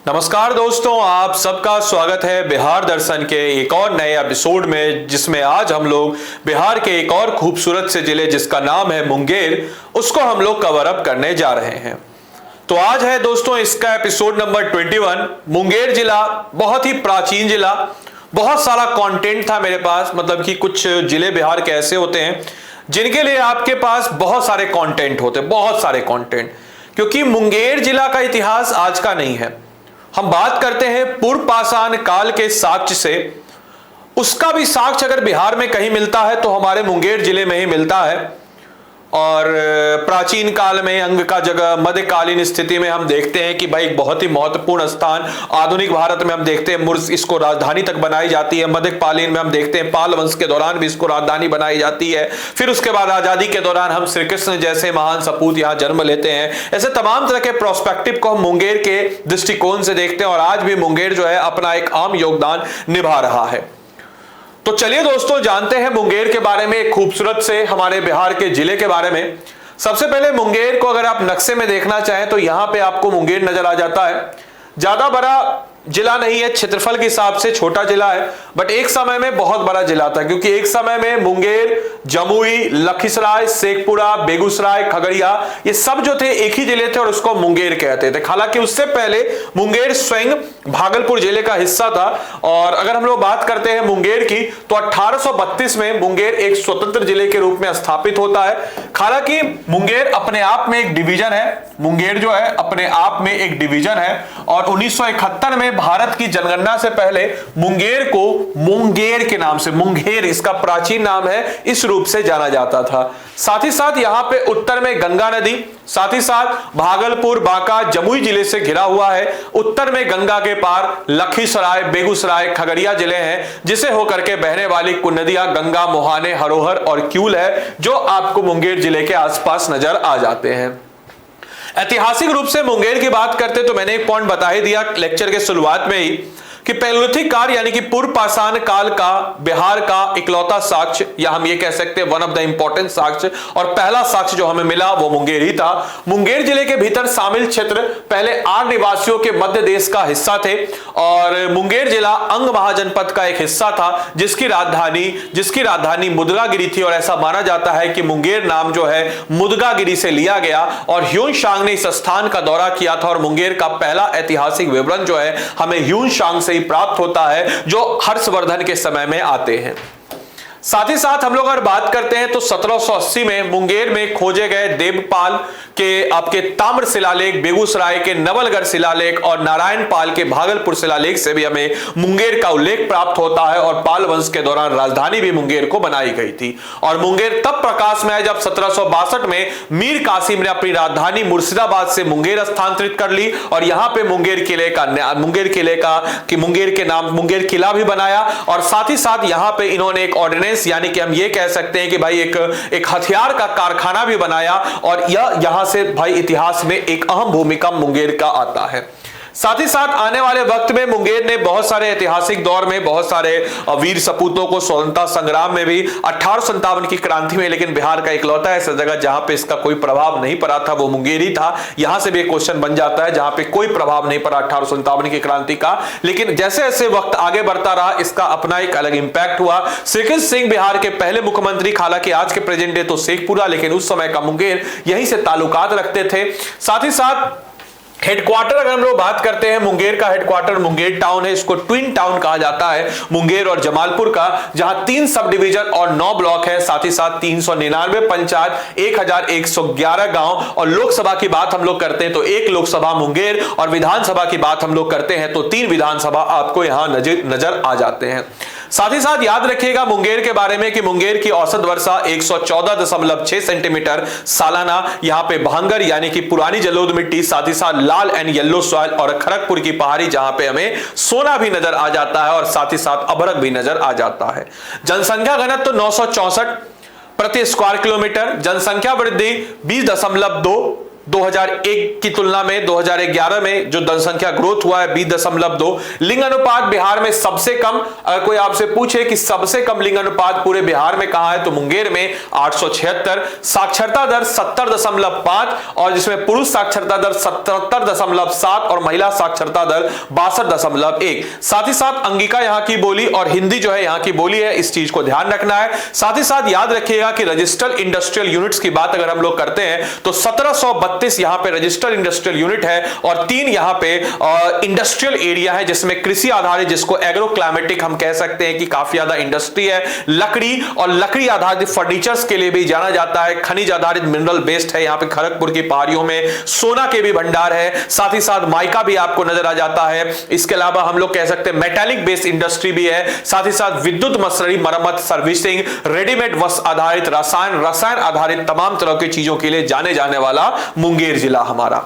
नमस्कार दोस्तों, आप सबका स्वागत है बिहार दर्शन के एक और नए एपिसोड में, जिसमें आज हम लोग बिहार के एक और खूबसूरत से जिले जिसका नाम है मुंगेर, उसको हम लोग कवर अप करने जा रहे हैं। तो आज है दोस्तों इसका एपिसोड नंबर 21। मुंगेर जिला बहुत ही प्राचीन जिला, बहुत सारा कंटेंट था मेरे पास। मतलब कि कुछ जिले बिहार के ऐसे होते हैं जिनके लिए आपके पास बहुत सारे कंटेंट होते हैं, बहुत सारे कंटेंट, क्योंकि मुंगेर जिला का इतिहास आज का नहीं है। हम बात करते हैं पूर्व पाषाण काल के साक्ष्य से। उसका भी साक्ष्य अगर बिहार में कहीं मिलता है तो हमारे मुंगेर जिले में ही मिलता है। और प्राचीन काल में अंग का जगह मध्यकालीन स्थिति में हम देखते हैं कि भाई बहुत ही महत्वपूर्ण स्थान। आधुनिक भारत में हम देखते हैं मुर्स इसको राजधानी तक बनाई जाती है। मध्यकालीन में हम देखते हैं पाल वंश के दौरान भी इसको राजधानी बनाई जाती है। फिर उसके बाद आजादी के दौरान हम श्री कृष्ण जैसे महान सपूत यहाँ जन्म लेते हैं। ऐसे तमाम तरह के प्रोस्पेक्टिव को हम मुंगेर के दृष्टिकोण से देखते हैं और आज भी मुंगेर जो है अपना एक अहम योगदान निभा रहा है। तो चलिए दोस्तों जानते हैं मुंगेर के बारे में, एक खूबसूरत से हमारे बिहार के जिले के बारे में। सबसे पहले मुंगेर को अगर आप नक्शे में देखना चाहें तो यहां पे आपको मुंगेर नजर आ जाता है। ज्यादा बड़ा जिला नहीं है, क्षेत्रफल के हिसाब से छोटा जिला है, बट एक समय में बहुत बड़ा जिला था, क्योंकि एक समय में मुंगेर, जमुई, लखीसराय, शेखपुरा, बेगूसराय, खगड़िया, ये सब जो थे एक ही जिले थे और उसको मुंगेर कहते थे। हालांकि उससे पहले मुंगेर स्वयं भागलपुर जिले का हिस्सा था। और अगर हम लोग बात करते हैं मुंगेर की तो 1832 में मुंगेर एक स्वतंत्र जिले के रूप में स्थापित होता है। हालांकि मुंगेर अपने आप में एक डिवीजन है, मुंगेर जो है अपने आप में एक डिवीजन है। और 1971 में भारत की जनगणना से पहले मुंगेर को मुंगेर के नाम से, मुंगेर इसका प्राचीन नाम है, इस रूप से जाना जाता था। साथ ही साथ यहां पे उत्तर में गंगा नदी, साथ ही साथ भागलपुर, बांका, जमुई जिले से घिरा हुआ है। उत्तर में गंगा के पार लखीसराय, बेगूसराय, खगड़िया जिले हैं, जिसे होकर के बहने वाली कुछ नदियां गंगा, मोहाने, हरोहर और क्यूल है, जो आपको मुंगेर जिले के आसपास नजर आ जाते हैं। ऐतिहासिक रूप से मुंगेर की बात करते तो मैंने एक पॉइंट बता ही दिया लेक्चर के शुरुआत में ही कि पैलियोलिथिक काल यानी कि पूर्व पाषाण काल का बिहार का इकलौता साक्ष्य, या हम ये कह सकते हैं वन ऑफ द इंपॉर्टेंट साक्ष्य, और पहला साक्ष्य जो हमें मिला वो मुंगेर ही था। मुंगेर जिले के भीतर शामिल क्षेत्र पहले आर्य निवासियों के मध्य देश का हिस्सा थे और मुंगेर जिला अंग महाजनपद का एक हिस्सा था, जिसकी राजधानी मुदगागिरी थी। और ऐसा माना जाता है कि मुंगेर नाम जो है मुदगागिरी से लिया गया और ह्यून सांग ने इस स्थान का दौरा किया था। और मुंगेर का पहला ऐतिहासिक विवरण जो है हमें ह्यून सांग से ही प्राप्त होता है, जो हर्षवर्धन के समय में आते हैं। साथ ही साथ हम लोग अगर बात करते हैं तो 1780 में मुंगेर में खोजे गए देवपाल के आपके ताम्र शिलालेख, बेगूसराय के नवलगढ़ शिलालेख और नारायण पाल के भागलपुर शिलालेख से भी हमें मुंगेर का उल्लेख प्राप्त होता है। और पाल वंश के दौरान राजधानी भी मुंगेर को बनाई गई थी। और मुंगेर तब प्रकाश में है जब 1762 में मीर कासिम ने अपनी राजधानी मुर्शिदाबाद से मुंगेर स्थानांतरित कर ली और यहां पे मुंगेर के नाम मुंगेर किला भी बनाया। और साथ ही साथ यहां पे इन्होंने एक ऑर्डिनेंस, यानी कि हम ये कह सकते हैं कि भाई एक हथियार का कारखाना भी बनाया। और यह यहां से भाई इतिहास में एक अहम भूमिका मुंगेर का आता है। साथ ही साथ आने वाले वक्त में मुंगेर ने बहुत सारे ऐतिहासिक दौर में बहुत सारे वीर सपूतों को स्वतंत्रता संग्राम में भी 1857 की क्रांति में, लेकिन बिहार का इकलौता ऐसा जगह जहां पे इसका कोई प्रभाव नहीं पड़ा था वो मुंगेर ही था। यहां से भी एक क्वेश्चन बन जाता है जहां पे कोई प्रभाव नहीं पड़ा 1857 की क्रांति का, लेकिन जैसे जैसे वक्त आगे बढ़ता रहा इसका अपना एक अलग इंपैक्ट हुआ। श्री कृष्ण सिंह बिहार के पहले मुख्यमंत्री, हालांकि आज के प्रेजेंट डे तो शेखपुरा, लेकिन उस समय का मुंगेर यहीं से ताल्लुकात रखते थे। साथ ही साथ हेडक्वार्टर अगर हम लोग बात करते हैं, मुंगेर का हेडक्वार्टर मुंगेर टाउन है। इसको ट्विन टाउन कहा जाता है, मुंगेर और जमालपुर का, जहां 3 सब डिवीजन और 9 ब्लॉक है। साथ ही साथ 399 पंचायत, 1111 गांव। और लोकसभा की बात हम लोग करते हैं तो 1 लोकसभा मुंगेर, और विधानसभा की बात हम लोग करते हैं तो 3 विधानसभा आपको यहां नजर आ जाते हैं। साथ ही साथ याद रखिएगा मुंगेर के बारे में कि मुंगेर की औसत वर्षा 114.6 सेंटीमीटर सालाना। यहां पे भांगर यानी कि पुरानी जलोढ़ मिट्टी, साथ ही साथ लाल एंड येलो सॉइल, और खड़गपुर की पहाड़ी जहां पे हमें सोना भी नजर आ जाता है और साथ ही साथ अभरक भी नजर आ जाता है। जनसंख्या घनत्व तो 964 प्रति स्क्वायर किलोमीटर। जनसंख्या वृद्धि 20.2 2001 की तुलना में 2011 में जो जनसंख्या ग्रोथ हुआ है 20.2। लिंग अनुपात बिहार में सबसे कम, अगर कोई आपसे पूछे कि सबसे कम लिंग अनुपात पूरे बिहार में कहां है तो मुंगेर में 876। साक्षरता दर 70.5 और जिसमें पुरुष साक्षरता दर 77.7 और महिला साक्षरता दर 62.1। साथ ही साथ अंगिका यहां की बोली और हिंदी जो है यहां की बोली है, इस चीज को ध्यान रखना है। साथ ही साथ याद रखिएगा कि रजिस्टर्ड इंडस्ट्रियल यूनिट्स की बात अगर हम लोग करते हैं तो 1732 यहां पे रजिस्टर्ड इंडस्ट्रियल यूनिट है और 3 यहां पे इंडस्ट्रियल एरिया है जिसमें कृषि आधारित, जिसको एग्रो क्लाइमेटिक हम कह सकते हैं कि काफी ज्यादा इंडस्ट्री है। लकड़ी और लकड़ी आधारित फर्नीचर्स के लिए भी जाना जाता है। खनिज आधारित मिनरल बेस्ड है, यहां पे खड़गपुर की पहाड़ियों में सोना के भी भंडार है। साथ ही साथ माइका भी आपको नजर आ जाता है। इसके अलावा हम लोग कह सकते हैं मेटालिक बेस्ड इंडस्ट्री भी है। साथ ही साथ विद्युत मशीनरी मरम्मत, सर्विसिंग, रेडीमेड वस्त्र आधारित, रसायन आधारित तमाम तरह की चीजों के लिए जाने जाने वाला मुंगेर जिला हमारा।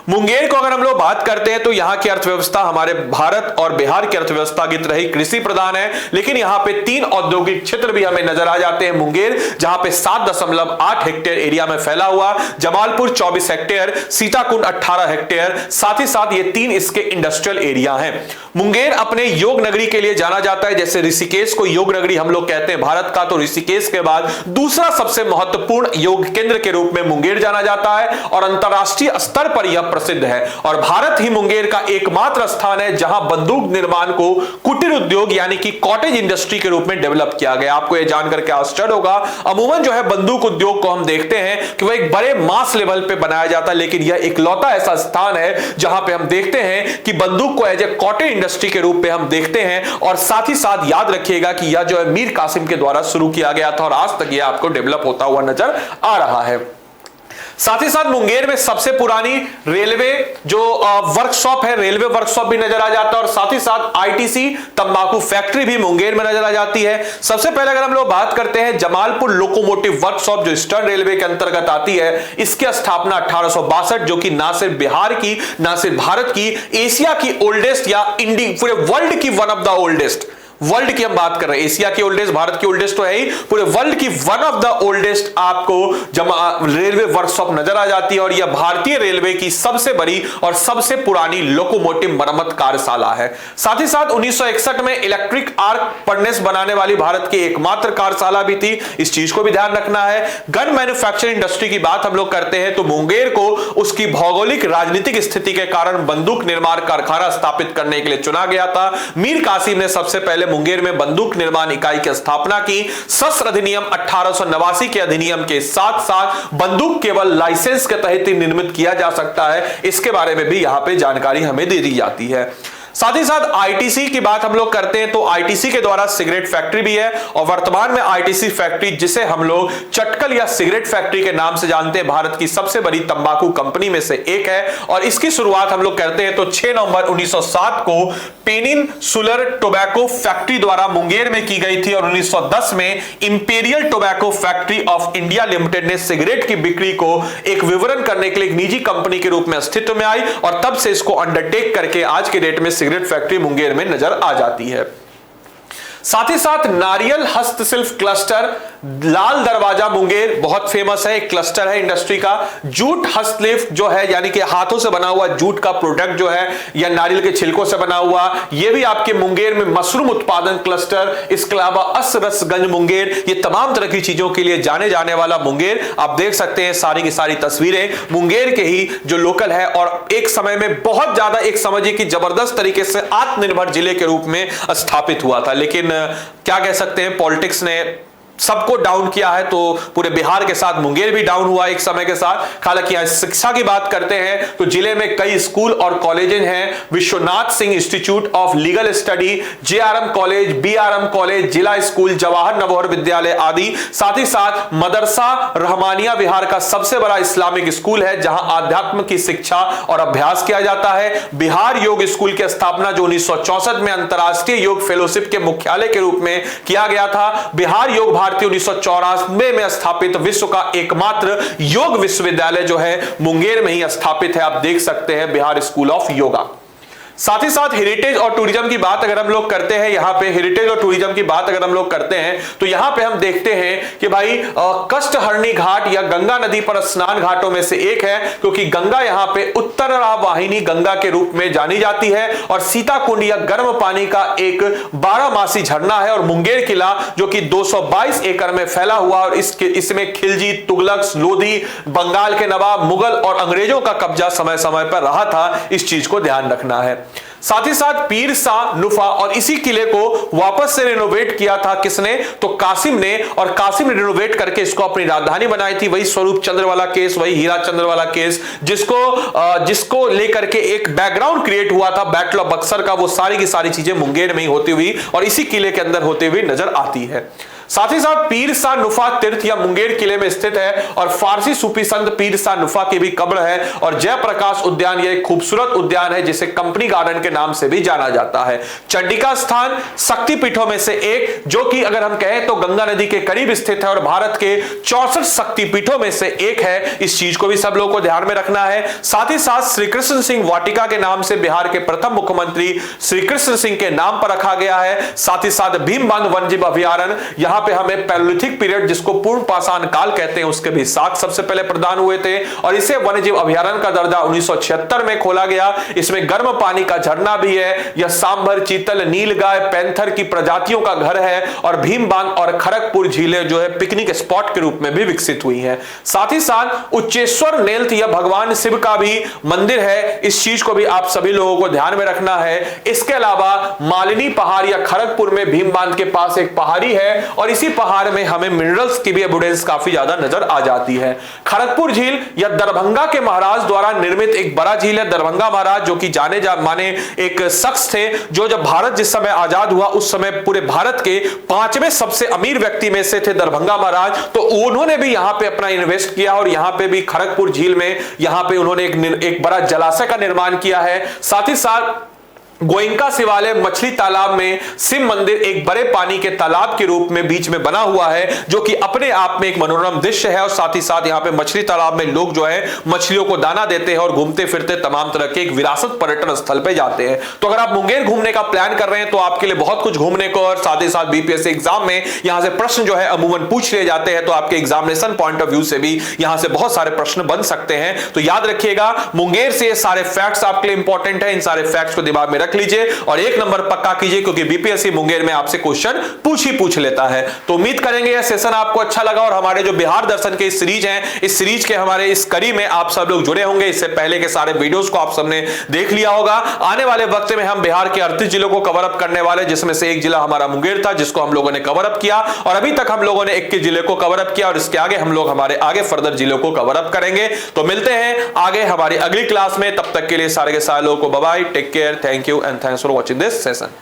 मुंगेर को अगर हम लोग बात करते हैं तो यहां की अर्थव्यवस्था हमारे भारत और बिहार की अर्थव्यवस्था की तरह ही कृषि प्रधान है, लेकिन यहां पे 3 औद्योगिक क्षेत्र भी हमें नजर आ जाते हैं। मुंगेर जहां पे 7.8 हेक्टेयर एरिया में फैला हुआ, जमालपुर 24 हेक्टेयर, सीताकुंड 18 हेक्टेयर, साथ ही साथ ये 3 इसके इंडस्ट्रियल एरिया हैं। मुंगेर अपने योग नगरी के लिए जाना जाता है। जैसे ऋषिकेश को योग नगरी हम लोग कहते हैं भारत का, तो ऋषिकेश के बाद दूसरा सबसे महत्वपूर्ण योग केंद्र के रूप में मुंगेर जाना जाता है और अंतरराष्ट्रीय स्तर पर यह प्रसिद्ध है। और भारत ही मुंगेर का एकमात्र स्थान है जहां बंदूक निर्माण को कुटीर उद्योग यानी कि कॉटेज इंडस्ट्री के रूप में डेवलप किया गया। आपको यह जानकर के आश्चर्य होगा, अमूमन जो है बंदूक उद्योग को हम देखते हैं कि वह एक बड़े मास लेवल पे बनाया जाता है, लेकिन यह इकलौता ऐसा स्थान है जहां पे हम देखते हैं कि बंदूक को एज ए कॉटेज इंडस्ट्री के रूप में हम देखते हैं। और साथ ही साथ याद रखिएगा कि यह जो है मीर कासिम के द्वारा शुरू किया गया था और आज तक यह आपको डेवलप होता हुआ नजर आ रहा है। साथ ही साथ मुंगेर में सबसे पुरानी रेलवे जो वर्कशॉप है, रेलवे वर्कशॉप भी नजर आ जाता है और साथ ही साथ आईटीसी तंबाकू फैक्ट्री भी मुंगेर में नजर आ जाती है। सबसे पहले अगर हम लोग बात करते हैं जमालपुर लोकोमोटिव वर्कशॉप जो ईस्टर्न रेलवे के अंतर्गत आती है, इसकी स्थापना 1862 जो कि ना सिर्फ बिहार की ना सिर्फ भारत की, एशिया की ओल्डेस्ट या पूरे वर्ल्ड की one of the oldest, world की हम बात कर रहे हैं, एशिया की ओल्डेस्ट, भारत की ओल्डेस्ट तो है ही, पूरे वर्ल्ड की वन ऑफ द ओल्डेस्ट आपको रेलवे वर्कशॉप नजर आ जाती है और यह भारतीय रेलवे की सबसे बड़ी और सबसे पुरानी लोकोमोटिव मरम्मत कार्यशाला है। साथ ही साथ 1961 में इलेक्ट्रिक आर्क फर्नेस बनाने वाली भारत की एकमात्र कार्यशाला भी थी, इस चीज को भी ध्यान रखना है। गन मैन्युफैक्चरिंग इंडस्ट्री की बात हम लोग करते हैं तो मुंगेर को उसकी भौगोलिक राजनीतिक स्थिति के कारण बंदूक निर्माण कारखाना स्थापित करने के लिए चुना गया था। मीर कासिम ने सबसे पहले मुंगेर में बंदूक निर्माण इकाई की स्थापना की। शस्त्र अधिनियम 1889 के अधिनियम के साथ साथ बंदूक केवल लाइसेंस के तहत ही निर्मित किया जा सकता है, इसके बारे में भी यहां पे जानकारी हमें दे दी जाती है। साथ ही साथ आईटीसी की बात हम लोग करते हैं तो आईटीसी के द्वारा सिगरेट फैक्ट्री भी है और वर्तमान में आईटीसी फैक्ट्री, जिसे हम लोग चटकल या सिगरेट फैक्ट्री के नाम से जानते हैं, भारत की सबसे बड़ी तंबाकू कंपनी में से एक है और इसकी शुरुआत हम लोग करते हैं तो 6 नवंबर 1907 को पेनिनसुलर टोबैको फैक्ट्री द्वारा मुंगेर में की गई थी और 1910 में imperial tobacco factory of India limited ने सिगरेट की बिक्री को एक विवरण करने के लिए एक निजी कंपनी के रूप में अस्तित्व में आई और तब से इसको अंडरटेक करके आज के डेट में सिगरेट फैक्ट्री मुंगेर में नजर आ जाती है। साथ ही साथ नारियल हस्तशिल्प क्लस्टर लाल दरवाजा मुंगेर बहुत फेमस है, एक क्लस्टर है इंडस्ट्री का। जूट हस्तशिल्प जो है यानी कि हाथों से बना हुआ जूट का प्रोडक्ट जो है या नारियल के छिलकों से बना हुआ, ये भी आपके मुंगेर में मशरूम उत्पादन क्लस्टर, इसके अलावा असरसगंज मुंगेर, ये तमाम तरह की चीजों के लिए जाने जाने वाला मुंगेर। आप देख सकते हैं सारी की सारी तस्वीरें मुंगेर के ही जो लोकल है और एक समय में बहुत ज्यादा एक समझिए कि जबरदस्त तरीके से आत्मनिर्भर जिले के रूप में स्थापित हुआ था, लेकिन क्या कह सकते हैं पॉलिटिक्स ने सबको डाउन किया है तो पूरे बिहार के साथ मुंगेर भी डाउन हुआ एक समय के साथ। हालांकि आज शिक्षा की बात करते हैं तो जिले में कई स्कूल और कॉलेज हैं, Vishwanath Singh institute of legal study, JRM college, BRM college, जिला स्कूल, जवाहर नवोदय विद्यालय आदि। साथ ही साथ मदरसा रहमानिया बिहार का सबसे बड़ा इस्लामिक स्कूल है जहां आध्यात्म की शिक्षा और अभ्यास किया जाता है। बिहार योग स्कूल की स्थापना जो 1964 में अंतरराष्ट्रीय योग फेलोशिप के मुख्यालय के रूप में किया गया था। बिहार योग 1994 में स्थापित विश्व का एकमात्र योग विश्वविद्यालय जो है मुंगेर में ही स्थापित है, आप देख सकते हैं बिहार स्कूल ऑफ योगा। साथ ही साथ हेरिटेज और टूरिज्म की बात अगर हम लोग करते हैं, यहां पे हेरिटेज और टूरिज्म की बात अगर हम लोग करते हैं तो यहां पे हम देखते हैं कि भाई कष्टहरणी घाट या गंगा नदी पर स्नान घाटों में से एक है, क्योंकि गंगा यहां पे उत्तर वाहिनी गंगा के रूप में जानी जाती है और सीताकुंड या गर्म पानी का एक 12 झरना है। और मुंगेर किला जो कि 222 एकड़ में फैला हुआ और इसमें खिलजी, तुगलक, लोधी, बंगाल के नवाब, मुगल और अंग्रेजों का कब्जा समय समय पर रहा था, इस चीज को ध्यान रखना है। साथ ही साथ पीर शाह नुफा और इसी किले को वापस से रिनोवेट किया था किसने, तो कासिम ने, और कासिम ने रिनोवेट करके इसको अपनी राजधानी बनाई थी। वही स्वरूप चंद्र वाला केस, वही हीरा चंद्र वाला केस, जिसको लेकर के एक बैकग्राउंड क्रिएट हुआ था बैटल ऑफ बक्सर का, वो सारी की सारी चीजें मुंगेर में ही होती हुई और इसी किले के अंदर होते हुए नजर आती है। साथ ही साथ पीर शाह नुफा तीर्थ या मुंगेर किले में स्थित है और फारसी सूफी संत पीर शाह नुफा की भी कब्र है। और जयप्रकाश उद्यान यह एक खूबसूरत उद्यान है जिसे कंपनी गार्डन के नाम से भी जाना जाता है। चंडिका स्थान शक्तिपीठों में से एक, जो कि अगर हम कहें तो गंगा नदी के करीब स्थित है और भारत के 64 शक्तिपीठों में से एक है। इस चीज को भी सब लोगों को ध्यान में रखना है। साथ ही साथ श्री कृष्ण सिंह वाटिका के नाम से बिहार के प्रथम मुख्यमंत्री श्री कृष्ण सिंह के नाम पर रखा गया है। साथ ही साथ भीमबांध वन्यजीव अभयारण्य, यहां पे हमें पैलोलिथिक पीरियड जिसको पूर्ण पाषाण काल कहते हैं उसके भी साक्ष्य सबसे पहले प्रदान हुए थे और इसे वन्यजीव अभयारण्य का दर्जा 1976 में खोला गया। इसमें गर्म पानी का झरना भी है। यह सांभर, चीतल, नीलगाय, पैंथर की प्रजातियों का घर है और भीमबांध और खड़गपुर झीलें जो है पिकनिक स्पॉट के रूप में भी विकसित हुई हैं। साथ ही साथ उच्चेश्वर नेल्थ या भगवान शिव का भी मंदिर है। इस चीज को भी आप सभी लोगों को ध्यान में रखना है। इसके अलावा मालिनी पहाड़ या खड़गपुर में भीमबांध के पास एक पहाड़ी है और इसी पहाड़ में हमें मिनरल्स की भी एविडेंस काफी ज्यादा नजर आ जाती है। खड़गपुर झील या दरभंगा के महाराज द्वारा निर्मित एक बड़ा झील है। दरभंगा महाराज जो कि जाने माने एक शख्स थे, जो जब भारत जिस समय आजाद हुआ उस समय पूरे भारत के 5वें सबसे अमीर व्यक्ति में से थे दरभंगा महाराज। तो उन्होंने भी यहां पे अपना इन्वेस्ट किया और यहां पे भी खड़गपुर झील में यहां पे उन्होंने एक बड़ा जलाशय का निर्माण किया है। साथ ही साथ गोइंका शिवालय मछली तालाब में शिव मंदिर एक बड़े पानी के तालाब के रूप में बीच में बना हुआ है, जो कि अपने आप में एक मनोरम दृश्य है। और साथ ही साथ यहाँ पे मछली तालाब में लोग जो है मछलियों को दाना देते हैं और घूमते फिरते तमाम तरह के एक विरासत पर्यटन स्थल पे जाते हैं। तो अगर आप मुंगेर घूमने का प्लान कर रहे हैं तो आपके लिए बहुत कुछ घूमने को, और साथ ही साथ बीपीएससी एग्जाम में यहाँ से प्रश्न जो है अमूमन पूछ लिए जाते हैं, तो आपके एग्जामिनेशन पॉइंट ऑफ व्यू से भी यहाँ से बहुत सारे प्रश्न बन सकते हैं। तो याद रखिएगा, मुंगेर से ये सारे फैक्ट्स आपके लिए इंपॉर्टेंट है। इन सारे फैक्ट्स को दिमाग में रख लीजिए और एक नंबर पक्का कीजिए, क्योंकि बीपीएससी मुंगेर में आपसे क्वेश्चन पूछ लेता है। तो उम्मीद करेंगे यह सेशन आपको अच्छा लगा और हमारे जो बिहार दर्शन के इस सीरीज हैं, इस सीरीज के हमारे इस कड़ी में आप सब लोग जुड़े होंगे। इससे पहले के सारे वीडियोस को आप सबने देख लिया होगा। आने वाले वक्त में हम बिहार के 38 जिलों को कवर अप करने वाले, जिसमें से एक जिला हमारा मुंगेर था जिसको हम लोगों ने कवर अप किया और अभी तक हम लोगों ने 21 जिले को कवर अप किया और इसके आगे हम लोग हमारे आगे फर्दर जिलों को कवर अप करेंगे। तो मिलते हैं आगे हमारी अगली क्लास में। तब तक के लिए सारे के सारे लोगों को bye bye, take care, thank you and thanks for watching this session.